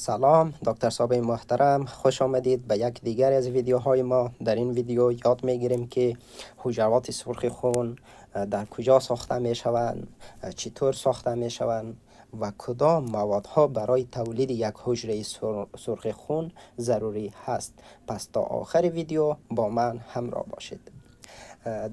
سلام دکتر صاحب محترم، خوش آمدید به یک دیگر از ویدیوهای ما. در این ویدیو یاد میگیریم که حجرات سرخ خون در کجا ساخته می شوند، چطور ساخته می شوند و کدام موادها برای تولید یک حجره سرخ خون ضروری هست. پس تا آخر ویدیو با من همراه باشید.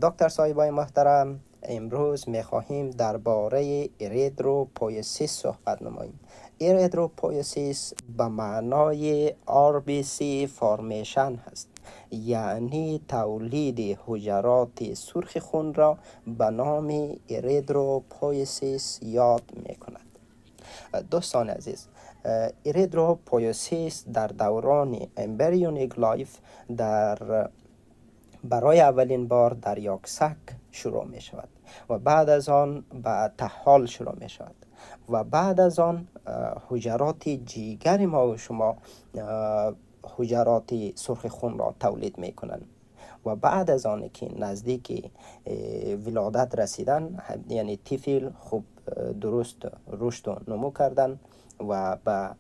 دکتر صاحبای محترم، امروز میخواهیم درباره اریتروپویسیس صحبت نماییم. اریتروپویسیس به معنای RBC فارمیشن هست، یعنی تولید حجرات سرخ خون را به نام اریتروپویسیس یاد میکند. دوستان عزیز، اریتروپویسیس در دوران امبریونیک لایف برای اولین بار در یک سگ شروع می شود و بعد از آن به تحال شروع می شود و بعد از آن حجرات جیگر ما و شما حجرات سرخ خون را تولید می کنند و بعد از آن که نزدیک ولادت رسیدن، یعنی طفل خوب درست رشد و نمو کردن و به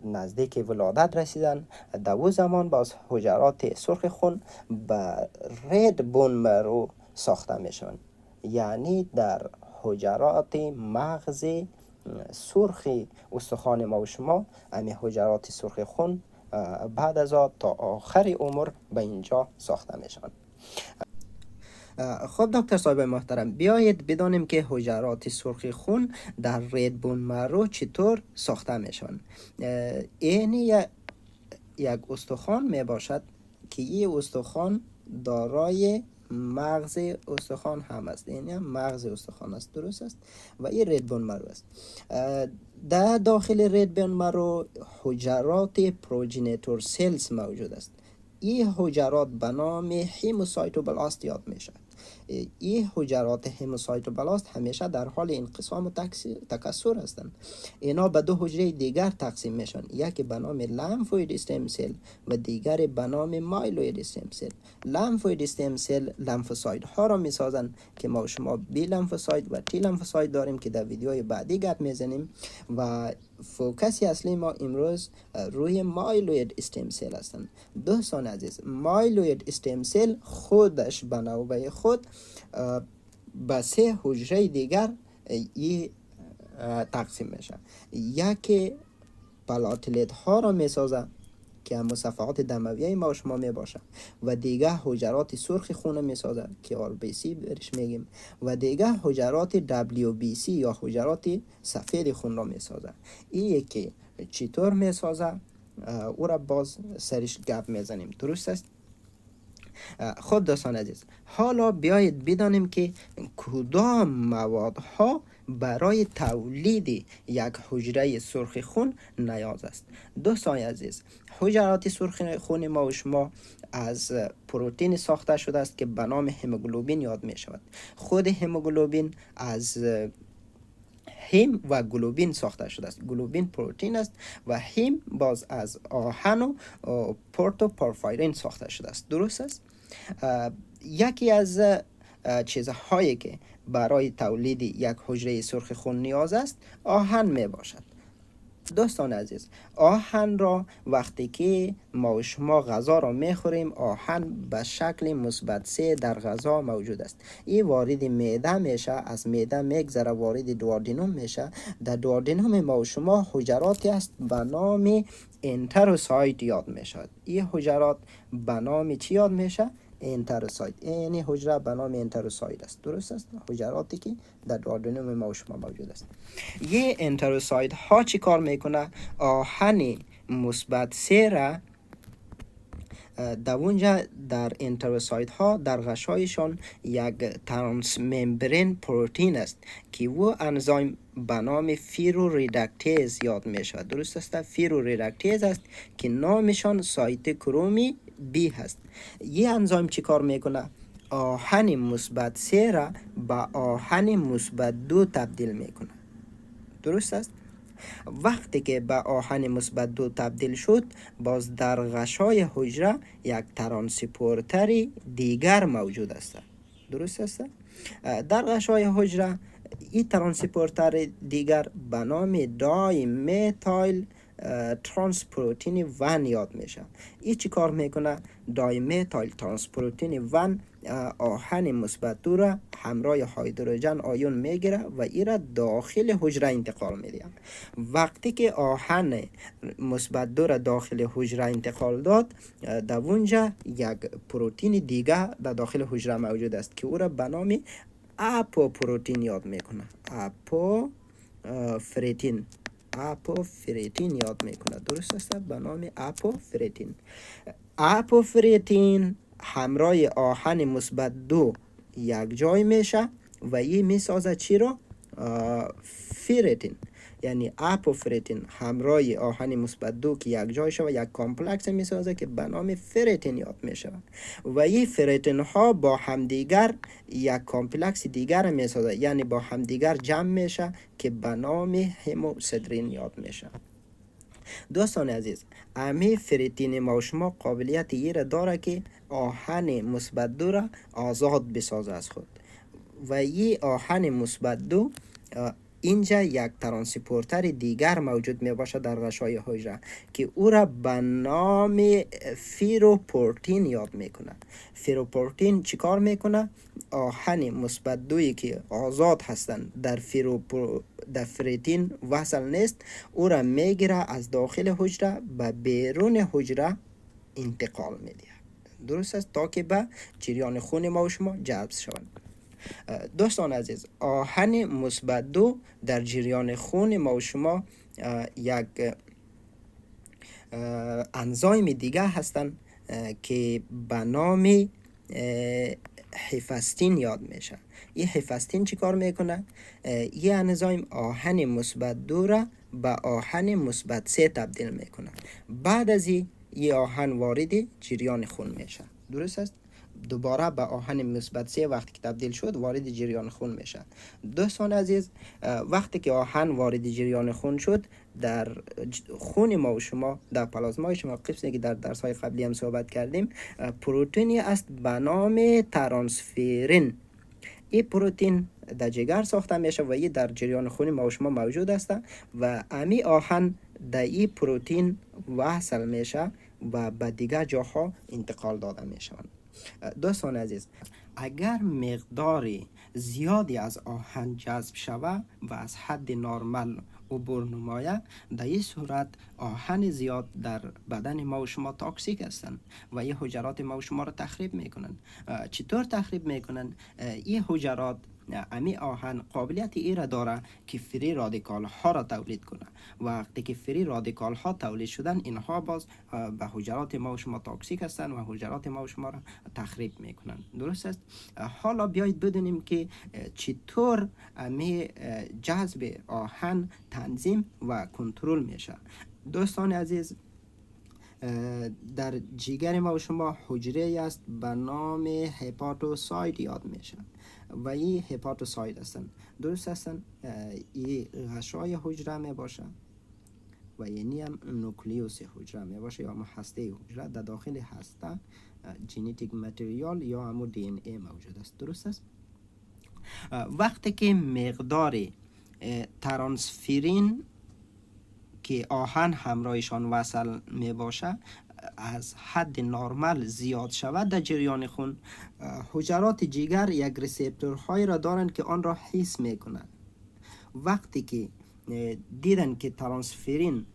نزدیک ولادت رسیدن، در او زمان باز حجرات سرخ خون به رد بون مرو ساخته می شوند، یعنی در حجرات مغز سرخ استخوان ما و شما همین حجرات سرخ خون بعد از آن تا آخر عمر به اینجا ساخته می شوند. خب دکتر صاحب محترم، بیایید بدانیم که حجرات سرخ خون در رد بون مرو چطور ساخته می شوند. این یک استخوان می باشد که این استخوان دارای مغز استخوان هم است، یعنی مغز استخوان است، درست است، و این رد بون مرو است. در داخل رد بون مرو حجرات پروژنیتور سلز موجود است. این حجرات به نام هیموسایتوبلاست یاد می شود. این حجرات هیموسایتوبلاست همیشه در حال انقسام و تکثر هستند. اینا به دو حجره دیگر تقسیم میشن، یکی به نام لمفوید استم سل و دیگری به نام مایلوید استم سل. لمفوید استم سل لمفوساید ها را میسازند که ما شما بی لمفوساید و تی لمفوساید داریم که در ویدیوی بعدی گپ میزنیم و فوکسی اصلی ما امروز روی مایلوید استم سل هستند. دوستان عزیز، مایلوید استم سل خودش به نوبه خود به سه حجره دیگر تقسیم میشه. یکی پلاتلیت ها را میسازه که مصفحات دمویه ما و شما میباشه و دیگه حجرات سرخ خون میسازه که RBC برش میگیم و دیگه حجرات WBC یا حجرات سفید خون را میسازه. این یکی چطور میسازه او را باز سرش گپ میزنیم، درست است؟ خب دوستان عزیز، حالا بیایید بدانیم که کدام موادها برای تولید یک حجره سرخ خون نیاز است. دوستان عزیز، حجرات سرخ خون ما و شما از پروتئین ساخته شده است که به نام هموگلوبین یاد می شود. خود هموگلوبین از هیم و گلوبین ساخته شده است. گلوبین پروتئین است و هیم باز از آهن و پورتوپورفایرین ساخته شده است، درست است؟ یکی از چیزهایی که برای تولید یک حجره سرخ خون نیاز است آهن می باشد. دوستان عزیز، آهن را وقتی که ما و شما غذا را میخوریم، آهن به شکل مثبت 3 در غذا موجود است. این وارد معده میشه، از معده میگذره وارد دواردینوم میشه. در دواردینوم ما و شما حجراتی است به نام انتروسایت یاد میشد. این حجرات به نام چی یاد میشه؟ انتروسایت. یعنی حجره به نام انتروسایت است، درست است؟ حجراتی که در دواردینوم ما و شما موجود است. یه انتروسایت ها چی کار میکنه؟ آهن مثبت 3 را در اونجا در انتروسایت ها در غشایشان یک ترانس ممبرین پروتئین است که او انزایم به نام فیرو ریدکتیز یاد می شود، درست است؟ فیرو ریدکتیز است که نامشان سایتوکرومی بی هست. یه انزایم چی کار میکنه؟ آهن مثبت 3 را به آهن مثبت 2 تبدیل میکنه، درست است؟ وقتی که به آهن مثبت 2 تبدیل شد، باز در غشای حجره یک ترانسپورتر دیگر موجود است، درست است؟ در غشای حجره این ترانسپورتر دیگر به نام دای میتایل ترانس پروتین ون یاد میشه. این چی کار میکنه؟ دایمتایل ترانس پروتین ون آهن مثبت دو را همراه هیدروژن آیون میگیره و این را داخل حجره انتقال میده. وقتی که آهن مثبت دو را داخل حجره انتقال داد، در اونجا یک پروتین دیگه در داخل حجره موجود است که او را به نام اپوپروتین یاد میکنه. اپوفرتین یاد میکنه. درست است؟ به نام اپوفرتین. اپوفرتین همراه آهن مثبت دو یک جای میشه و این میسازه چی رو؟ فرتین. یعنی اپوفرتین همراه آهن مثبت دو که یک جای شود یک کامپلکس میسازه که به نام فرتین یاد میشه و این فرتین ها با همدیگر یک کامپلکس دیگر میسازه، یعنی با همدیگر جمع میشه که به نام هموسیدرین یاد میشه. دوستان عزیز، امی فرتین ما و شما قابلیت این را داره که آهن مثبت دو را آزاد بسازه از خود و این آهن مثبت دو اینجا یک ترانسپورتر دیگر موجود می باشه در غشای حجره که او را به نام فیروپورتین یاد میکنه. فیروپورتین چیکار میکنه؟ آهن مثبت دویی که آزاد هستند در فرتین وصل نیست، او را میگیره از داخل حجره به بیرون حجره انتقال میده. درست است؟ تا که به جریان خون ما و شما جذب شوند. دوستان عزیز، آهن مثبت دو در جریان خون ما و شما یک انزایم دیگه هستن که به نام هفستین یاد میشه. این هفستین چی کار میکنه؟ این انزایم آهن مثبت دو را به آهن مثبت سه تبدیل میکنه. بعد از این آهن وارد جریان خون میشه. درست است؟ دوباره به آهن مثبت 3 وقتی که تبدیل شد وارد جریان خون میشه. دوستان عزیز، وقتی که آهن وارد جریان خون شد، در خون ما و شما، در پلازمای شما، قسمی که در درس های قبلی هم صحبت کردیم، پروتئینی است به نام ترانسفرین. این پروتئین در جگر ساخته میشه و این در جریان خون ما و شما موجود است و امی آهن در این پروتئین وصل میشه و به دیگر جاها انتقال داده میشه. دوستان عزیز، اگر مقدار زیادی از آهن جذب شود و از حد نرمال عبور نماید، در این صورت آهن زیاد در بدن ما و شما تاکسیک هستند و این حجرات ما و شما را تخریب میکنن. چطور تخریب میکنن؟ این حجرات، امی آهن قابلیت ای را داره که فری رادیکال ها را تولید کنه. وقتی که فری رادیکال ها تولید شدن، اینها باز به حجرات ما و شما تاکسیک هستند و حجرات ما و شما را تخریب میکنن. درست است؟ حالا بیایید بدونیم که چطور امی جذب آهن تنظیم و کنترل میشه. دوستان عزیز، در جگر ما و شما حجره است به نام هپاتوسایت یاد میشه و این هپاتوسایت هستن. درست هستن؟ این غشای حجره می باشه و یعنی هم نوکلیوس حجره می باشه یا هسته حجره. در داخل هسته ژنتیک متریال یا همو دی ان ای موجود است. درست است؟ وقتی که مقدار ترانسفرین که آهن همراهشان وصل می باشه از حد نرمال زیاد شود در جریان خون، حجرات جگر یک ریسپتورهای را دارند که آن را حس می کنند. وقتی که دیدن که ترانسفرین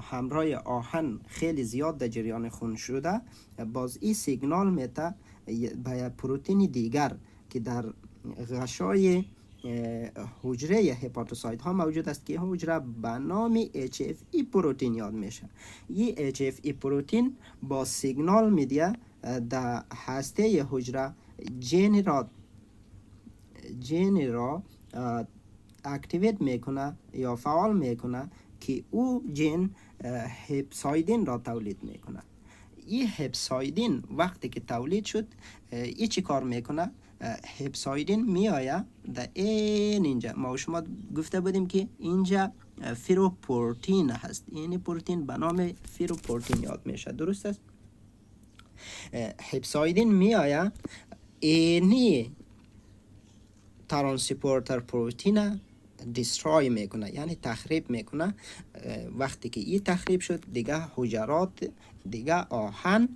همراه آهن خیلی زیاد در جریان خون شده، باز این سیگنال میده به پروتئین دیگر که در غشای حجره هپاتوسایت ها موجود است که حجره به نام HFE پروتئین یاد میشه. این HFE پروتئین با سیگنال میده در هسته حجره جن را اکتیویت میکنه یا فعال میکنه که او جن هپسایدین را تولید میکنه. این هپسایدین وقتی که تولید شد، این چی کار میکنه؟ هپسایدین میآید در اینجا ما و شما گفته بودیم که اینجا فیروپورتین هست. این پروتئین به نام فیروپورتین یاد میشه. درست است؟ هپسایدین میآید اینی ترانسپورتر پروتئین دیستروی میکنه، یعنی تخریب میکنه. وقتی که این تخریب شد دیگه حجرات، دیگه آهن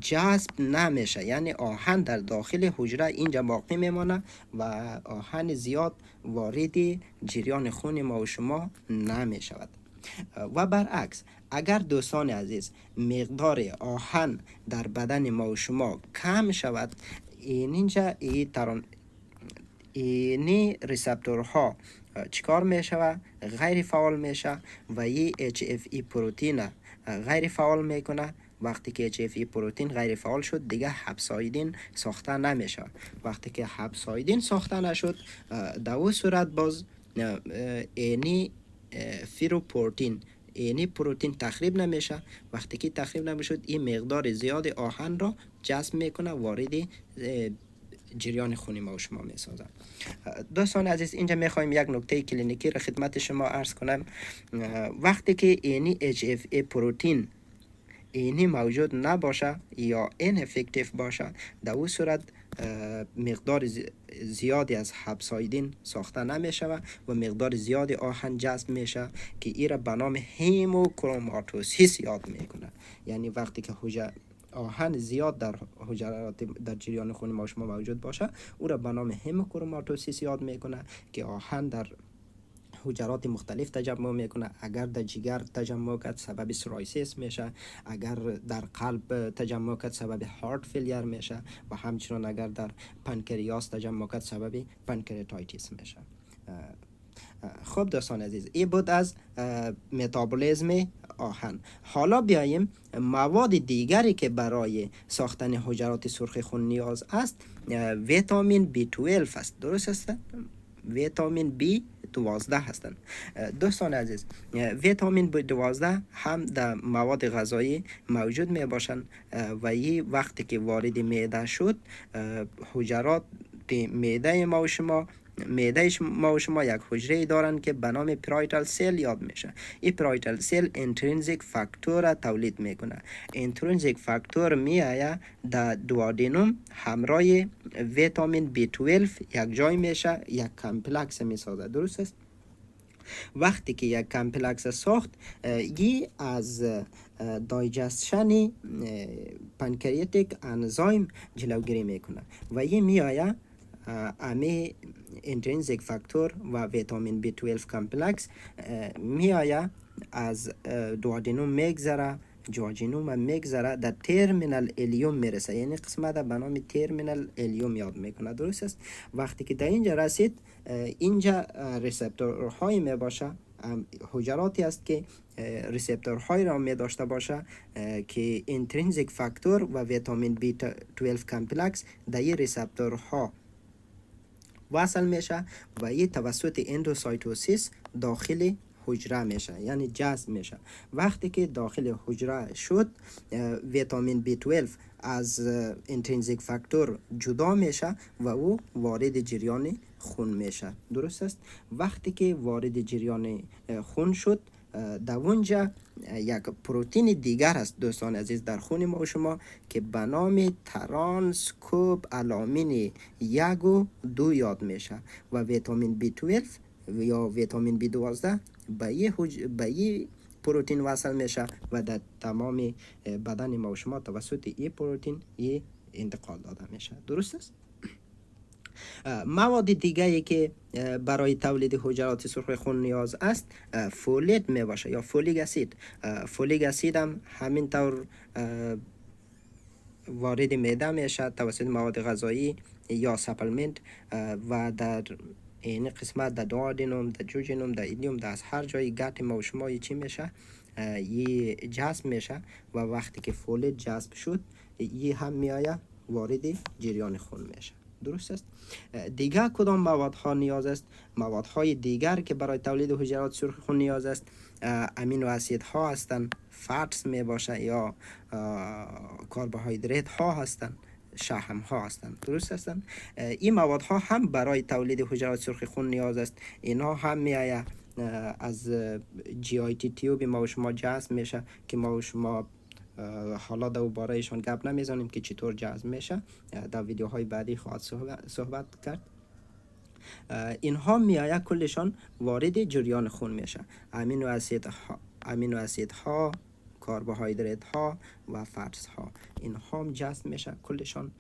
جذب نمیشه، یعنی آهن در داخل حجره اینجا باقی میمانه و آهن زیاد وارد جریان خون ما و شما نمیشود. و برعکس اگر دوستان عزیز مقدار آهن در بدن ما و شما کم شود، اینجا اینی ریسپتورها چیکار میشه؟ غیر فعال میشه و این HFE پروتین غیر فعال میکنه. وقتی که HFE پروتین غیر فعال شد دیگه هپسایدین ساخته نمیشه. وقتی که هپسایدین ساخته نشد در اون صورت باز اینی فیروپروتین، اینی پروتین تخریب نمیشه. وقتی که تخریب نمیشد این مقدار زیاد آهن را جذب میکنه، وارد جریان خونی ما و شما میسازه. دوستان عزیز اینجا میخوایم یک نکته کلینیکی را خدمت شما عرض کنم. وقتی که اینی HFA پروتین اینی موجود نباشه یا ineffective باشه، در اون صورت مقدار زیادی از هپسایدین ساخته نمیشه و مقدار زیادی آهن جذب میشه که این را به نام هیموکروماتوسیس یاد میکنه. یعنی وقتی که آهن زیاد در حجرات در جریان خون ما شما موجود باشه، او را به نام هیموکروماتوسیس یاد میکنه که آهن در حجرات مختلف تجمع میکنه. اگر در جگر تجمع کرد سبب سرایسیس میشه، اگر در قلب تجمع کرد سبب هارت فیلیر میشه و همچنان اگر در پنکریاس تجمع کرد سبب پنکریاتایتیس میشه. خب دوستان عزیز این بود از متابولیسم آهن. حالا بیاییم مواد دیگری که برای ساختن حجرات سرخ خون نیاز است ویتامین B12 است. درست است؟ ویتامین B12 هستند. دوستان عزیز ویتامین B12 هم در مواد غذایی موجود می باشند و این وقتی که وارد معده شد حجرات معده ما و شما یک حجره دارن که به نام پرایتال سیل یاد میشه. این پرایتال سیل انترینزیک فاکتور تولید میکنه. انترینزیک فاکتور میآید در دوادینوم همراه ویتامین B12 یک جای میشه، یک کمپلکس میسازه. درست است؟ وقتی که یک کمپلکس ساخت یی از دایجستشن پنکریاتیک انزایم جلوگیری میکنه و یی میآید امی انترینزیک فاکتور و ویتامین B12 کمپلکس میآید از دوادینوم میگذره، جواجینوم میگذره، در ترمینال الیوم میرسه، یعنی قسمت به نام ترمینال الیوم یاد میکنه. درست است؟ وقتی که در اینجا رسید اینجا ریسپتورهای می باشه، حجراتی است که ریسپتورهای را می داشته باشه که انترینزیک فاکتور و ویتامین B12 کمپلکس در این ریسپتورها وصل میشه و این توسط اندوسایتوسیس داخل حجره میشه، یعنی جذب میشه. وقتی که داخل حجره شد ویتامین B12 از انترینزیک فاکتور جدا میشه و او وارد جریان خون میشه. درست است؟ وقتی که وارد جریان خون شد در اونجا یک پروتین دیگر است دوستان عزیز در خون ما و شما که به نام ترانسکوب الامین 1 و 2 یاد میشه و ویتامین B12 یا ویتامین B12 به یه پروتین وصل میشه و در تمام بدن ما و شما توسط این پروتین انتقال داده میشه. درست است؟ مواد دیگری که برای تولید حجرات سرخ خون نیاز است فولیت می باشه یا فولیک اسید. فولیک اسید هم همینطور وارد معده میشه توسط مواد غذایی یا سپلمنت و در این قسمت در دوادینوم، در جوجینوم، در ایلیوم، در از هر جای گت ما و شما چی میشه؟ یه جذب میشه و وقتی که فولیت جذب شد یه هم میآید وارد جریان خون میشه. درست است؟ دیگر کدام موادها نیاز است؟ موادهای دیگر که برای تولید حجرات سرخ خون نیاز است امینو اسیدها هستند، فاتس می باشه یا کربوهیدرات ها هستند، شحم ها هستند. درست هستند؟ این موادها هم برای تولید حجرات سرخ خون نیاز است. اینا هم میآید از جی آی تی تیوب ما و شما جذب میشه که ما و شما حالا دوباره ایشان گپ نمیزنیم که چطور جذب میشه، در ویدیوهای بعدی خواهد صحبت کرد. اینها میآید کلشان وارد جریان خون میشه. امینو اسید ها، کربوهیدرات ها و فاتس ها، اینها هم جذب میشه، کلشان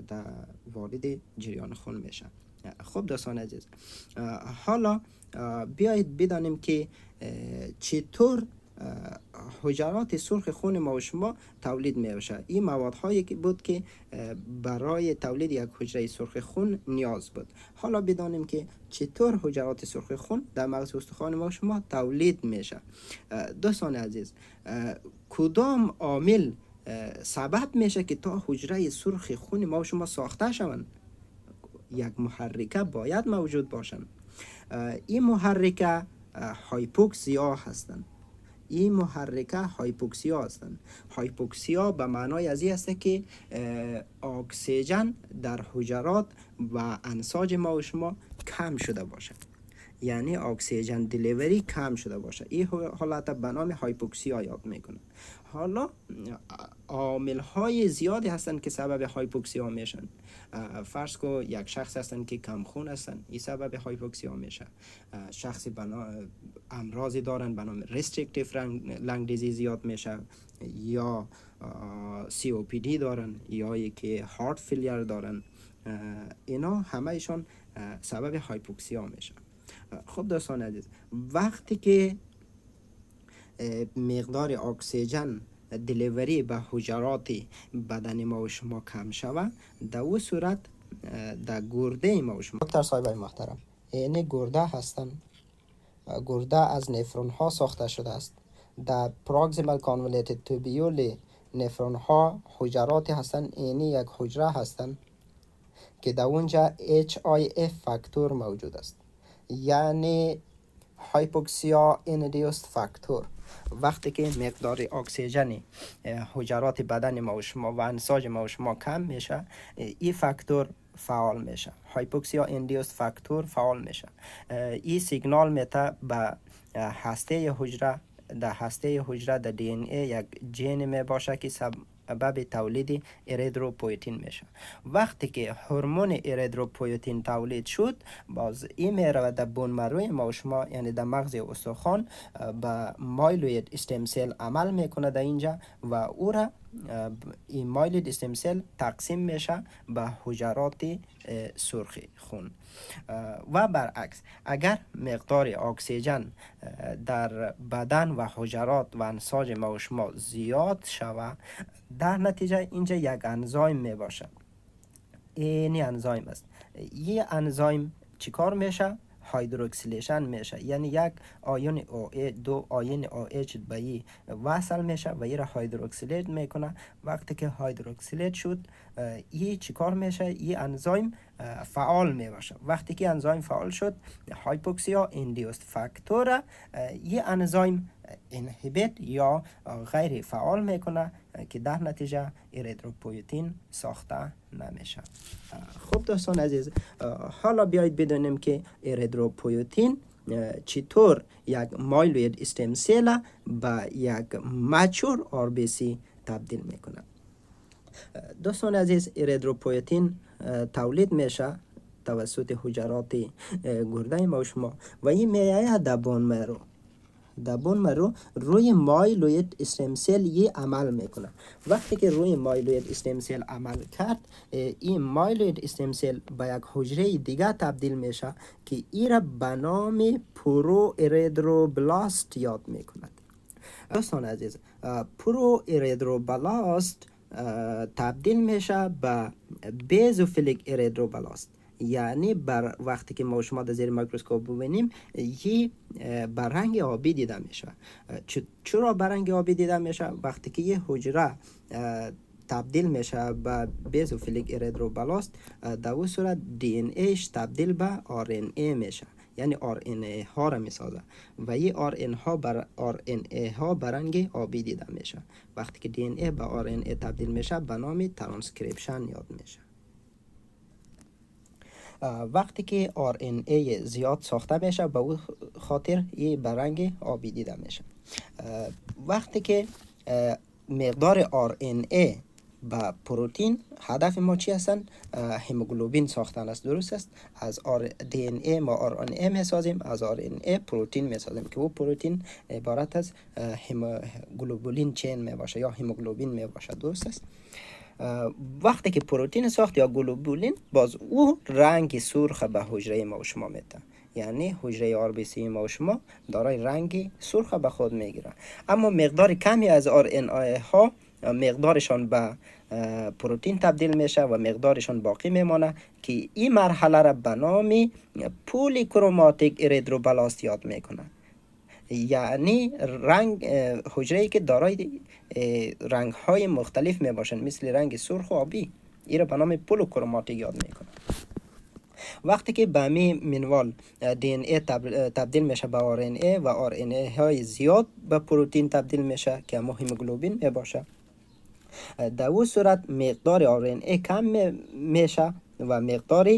در وارد جریان خون میشه. خب دوستان عزیز، حالا بیایید بدانیم که چطور حجرات سرخ خون ما و شما تولید میشه. این موادهایی که بود که برای تولید یک حجره سرخ خون نیاز بود. حالا بدانیم که چطور حجرات سرخ خون در مغز استخوان ما و شما تولید میشه. دوستان عزیز، کدام عامل سبب میشه که تا حجره سرخ خون ما و شما ساخته شوند؟ یک محرکه باید موجود باشند. این محرکه هایپوکسیا هستند. این محرکه هایپوکسیا هستند. هایپوکسیا به معنای از این است که اکسیژن در حجرات و انساج ما و شما کم شده باشد، یعنی اکسیژن دلیوری کم شده باشه. این حالت به نام هایپوکسیا یاد میکنه. حالا عامل های زیادی هستند که سبب هایپوکسیا میشن. فرض کو یک شخص هستند که کم خون هستند، این سبب هایپوکسیا میشه. شخصی امراضی دارن به نام restrictive lung disease یاد میشه، یا COPD دارن، یا که هارت فیلیر دارن. اینا همهشون سبب هایپوکسیا میشه. خب دوستان عزیز، وقتی که مقدار اکسیژن دلیوری به حجرات بدن ما و شما کم شود، در او صورت در گرده ما و شما، دکتر صاحبای محترم، این گرده هستن. گرده از نفرون ها ساخته شده است. در پروکسیمال کانولتد توبیول نفرون ها حجراتی هستن. اینی یک حجره هستن که در اونجا HIF فاکتور موجود است، یعنی هایپوکسیا ایندیوست فاکتور. وقتی که مقدار اکسیژن حجرات بدن ما و شما و انساج ما و شما کم میشه، این فاکتور فعال میشه. هایپوکسیا ایندیوست فاکتور فعال میشه. این سیگنال میده به هسته حجره. در هسته حجره در DNA یک ژن می باشه که سبب تولید اریتروپویتین میشه. وقتی که هورمون اریتروپویتین تولید شد، باز این میره در بون مروی ما و شما، یعنی در مغز استخوان، به مایلوید استم سل عمل میکنه در اینجا و او را این مایلوید استم سل تقسیم میشه به حجرات سرخ خون. و برعکس، اگر مقدار اکسیژن در بدن و حجرات و انساج ما و شما زیاد شود، در نتیجه اینجا یک انزایم می باشه. این انزایم است. این انزایم چیکار میشه؟ هایدروکسیلیشن میشه، یعنی یک آیون OH دو آیون OH به این وصل میشه و این را هایدروکسیلیت میکنه. وقتی که هایدروکسیلیت شد، این چیکار میشه؟ این انزایم فعال میباشه. وقتی که انزایم فعال شد، هایپوکسیا ایندیوست فاکتور این انزایم انهیبیت یا غیر فعال میکنه که در نتیجه اریتروپویتین ساخته نمیشه. خب دوستان عزیز، حالا بیایید بدونیم که اریتروپویتین چطور یک مایلوید استم سل به یک مچور RBC تبدیل میکنه. دوستان عزیز، اریتروپویتین تولید میشه توسط حجرات گرده ما و شما و این میآید در بون مرو. در بون مرو روی مایلوید استم سل یه عمل میکنه. وقتی که روی مایلوید استم سل عمل کرد، این مایلوید استم سل به یک حجره دیگه تبدیل میشه که این را به نام پرو اریتروبلاست یاد میکند. دوستان عزیز، پرو اریتروبلاست تبدیل میشه به بیزوفیلیک اریتروبلاست، یعنی وقتی که ما شما در زیر میکروسکوپ ببینیم، یه برنگ آبی دیده میشه. چرا برنگ آبی دیده میشه؟ وقتی که یه حجره تبدیل میشه به بیزوفیلیک اریتروبلاست، در اون صورت DNA تبدیل به RNA میشه، یعنی RNA ها را میسازه و این RNA ها برنگ آبی دیده میشه. وقتی که DNA به RNA تبدیل میشه، به نام ترانسکریپشن یاد میشه. وقتی که RNA زیاد ساخته میشه، به اون خاطر یه برنگ آبی دیده میشه. وقتی که مقدار RNA با پروتین هدف ما چی هستن؟ هموگلوبین ساختن است. درست است. از دی ان ای ما آر ان ای میسازیم، از آر ان ای پروتین میسازیم که او پروتین عبارت از هموگلوبولین چین می باشه یا هموگلوبین می باشه. درست است. وقتی که پروتین ساخت یا گلوبولین، باز او رنگ سرخ به حجره ما و شما میده. یعنی حجره آر بی سی ما و شما دارای رنگ سرخ به خود میگیره. اما مقدار کمی از آر ان ای ها مقدارشان به پروتین تبدیل میشه و مقدارشان باقی میمانه که این مرحله را به نام پولی کروماتیک اریتروبلاست یاد میکنه. یعنی رنگ حجره که دارای رنگ های مختلف می باشند، مثل رنگ سرخ و آبی، این را به نام پولوکروماتیک یاد میکنه. وقتی که به می منوال دی ان ای تبدیل میشه به آر ان ای و آر ان ای های زیاد به پروتین تبدیل میشه که همه هموگلوبین می باشه، در اون صورت مقدار آر ان ای کم میشه و مقدار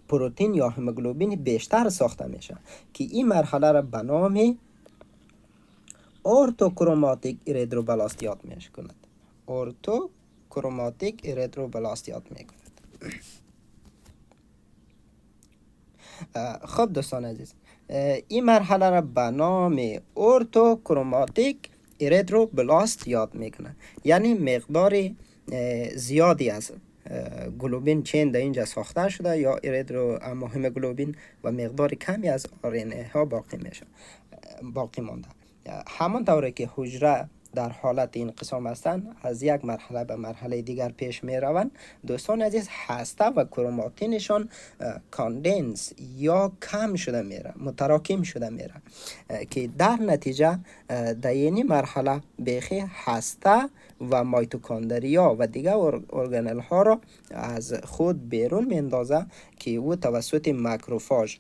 پروتین یا هموگلوبین بیشتر ساخته میشه که این مرحله را به نام ارتوکروماتیک اریتروبلاست یاد میکند. ارتوکروماتیک اریتروبلاست یاد میکند. خب دوستان عزیز، این مرحله را به نام ارتوکروماتیک اریتروبلاست یاد میکنه. یعنی مقدار زیادی از گلوبین چین در اینجا ساخته شده یا اریترو اما هموگلوبین و مقدار کمی از آر ان ای ها باقی مانده. همان طوری که حجره در حالت این قسم هستند، از یک مرحله به مرحله دیگر پیش می روند. دوستان عزیز، هسته و کروماتینشان کاندنس یا کم شده میره، متراکم شده میره که در نتیجه در این مرحله بیخی هسته و مایتوکاندریا و دیگر ارگانل ها را از خود بیرون میندازه که او توسط ماکروفاژ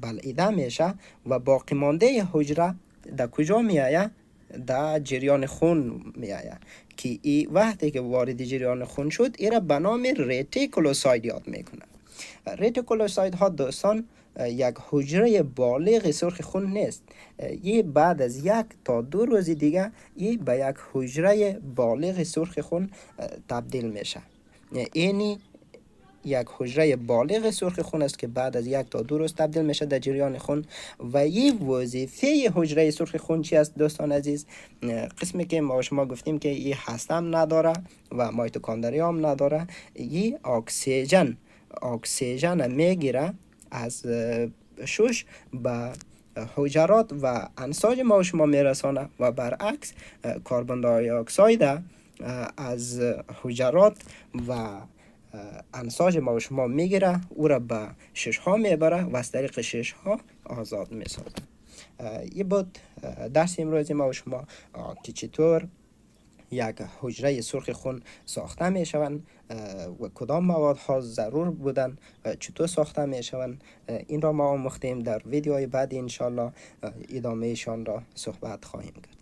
بلعیده میشه و باقی مانده حجره در کجا میآید؟ در جریان خون میآید که ای وقتی که وارد جریان خون شد، این را به نام ریتیکولوساید یاد میکنه. ریتیکولوساید ها دوستان یک حجره بالغ سرخ خون نیست. یه بعد از 1 تا 2 روز دیگه یه به یک حجره بالغ سرخ خون تبدیل میشه. اینی یک حجره بالغ سرخ خون است که بعد از 1 تا 2 روز تبدیل میشه در جریان خون. و این وظیفه حجره سرخ خون چی است دوستان عزیز؟ قسمی که ما شما گفتیم که این هسته هم نداره و مایتوکاندریا هم نداره، این اکسیژن میگیره از شش به حجرات و انساج ما شما میرسانه و برعکس کربن دی اکساید از حجرات و انساج ما شما میگیره، او را به شش ها میبره و از طریق شش ها آزاد میسازه. این بود درس امروز ما شما که چطور یک حجره سرخ خون ساخته می شوند و کدام مواد ها ضرور بودن چطور ساخته می شوند. این را ما آموختیم. در ویدیوهای بعدی انشالله ادامه شان را صحبت خواهیم کرد.